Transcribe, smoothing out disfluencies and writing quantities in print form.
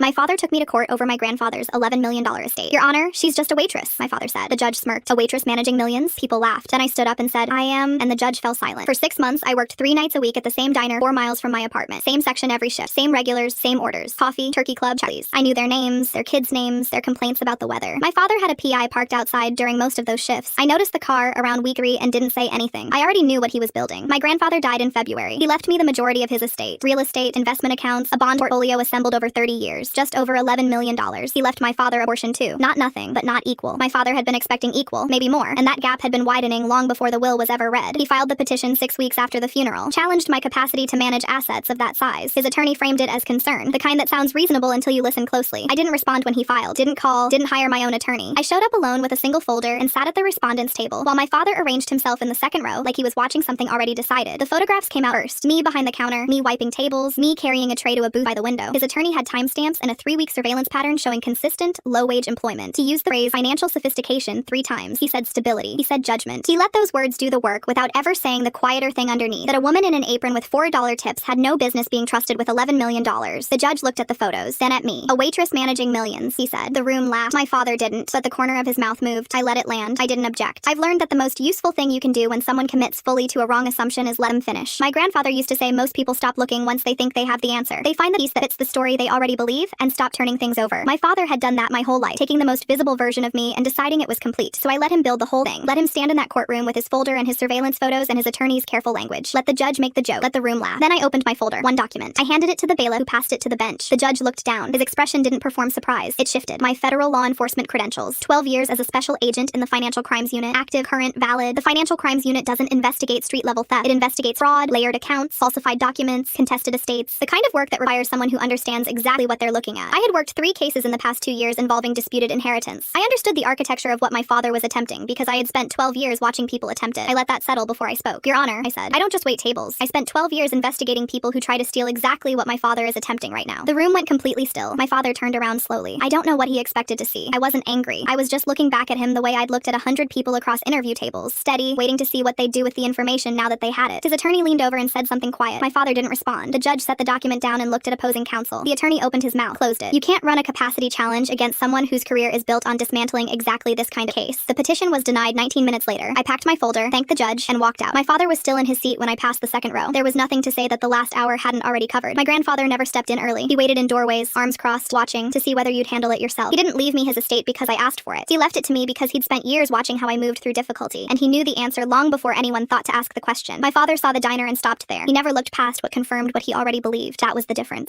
My father took me to court over my grandfather's $11 million estate. Your Honor, she's just a waitress, my father said. The judge smirked. A waitress managing millions? People laughed. Then I stood up and said, I am, and the judge fell silent. For 6 months, I worked 3 nights a week at the same diner 4 miles from my apartment. Same section every shift. Same regulars, same orders. Coffee, turkey club, Charlie's. I knew their names, their kids' names, their complaints about the weather. My father had a PI parked outside during most of those shifts. I noticed the car around week 3 and didn't say anything. I already knew what he was building. My grandfather died in February. He left me the majority of his estate. Real estate, investment accounts, a bond portfolio assembled over 30 years. Just over $11 million. He left my father a portion too. Not nothing, but not equal. My father had been expecting equal, maybe more, and that gap had been widening long before the will was ever read. He filed the petition 6 weeks after the funeral, challenged my capacity to manage assets of that size. His attorney framed it as concern, the kind that sounds reasonable until you listen closely. I didn't respond when he filed, didn't call, didn't hire my own attorney. I showed up alone with a single folder and sat at the respondent's table, while my father arranged himself in the second row like he was watching something already decided. The photographs came out first. Me behind the counter, me wiping tables, me carrying a tray to a booth by the window. His attorney had timestamps and a 3-week surveillance pattern showing consistent, low-wage employment. He used the phrase financial sophistication 3 times. He said stability. He said judgment. He let those words do the work without ever saying the quieter thing underneath, that a woman in an apron with $4 tips had no business being trusted with $11 million. The judge looked at the photos, then at me. A waitress managing millions, he said. The room laughed. My father didn't, but the corner of his mouth moved. I let it land. I didn't object. I've learned that the most useful thing you can do when someone commits fully to a wrong assumption is let them finish. My grandfather used to say most people stop looking once they think they have the answer. They find the piece that fits the story they already believe and stop turning things over. My father had done that my whole life, taking the most visible version of me and deciding it was complete. So I let him build the whole thing. Let him stand in that courtroom with his folder and his surveillance photos and his attorney's careful language. Let the judge make the joke. Let the room laugh. Then I opened my folder. One document. I handed it to the bailiff, who passed it to the bench. The judge looked down. His expression didn't perform surprise. It shifted. My federal law enforcement credentials. 12 years as a special agent in the Financial Crimes Unit. Active, current, valid. The Financial Crimes Unit doesn't investigate street-level theft. It investigates fraud, layered accounts, falsified documents, contested estates. The kind of work that requires someone who understands exactly what they're looking at. I had worked 3 cases in the past 2 years involving disputed inheritance. I understood the architecture of what my father was attempting because I had spent 12 years watching people attempt it. I let that settle before I spoke. Your Honor, I said, I don't just wait tables. I spent 12 years investigating people who try to steal exactly what my father is attempting right now. The room went completely still. My father turned around slowly. I don't know what he expected to see. I wasn't angry. I was just looking back at him the way I'd looked at 100 people across interview tables, steady, waiting to see what they'd do with the information now that they had it. His attorney leaned over and said something quiet. My father didn't respond. The judge set the document down and looked at opposing counsel. The attorney opened his mouth, closed it. You can't run a capacity challenge against someone whose career is built on dismantling exactly this kind of case. The petition was denied 19 minutes later. I packed my folder, thanked the judge, and walked out. My father was still in his seat when I passed the second row. There was nothing to say that the last hour hadn't already covered. My grandfather never stepped in early. He waited in doorways, arms crossed, watching to see whether you'd handle it yourself. He didn't leave me his estate because I asked for it. He left it to me because he'd spent years watching how I moved through difficulty, and he knew the answer long before anyone thought to ask the question. My father saw the diner and stopped there. He never looked past what confirmed what he already believed. That was the difference.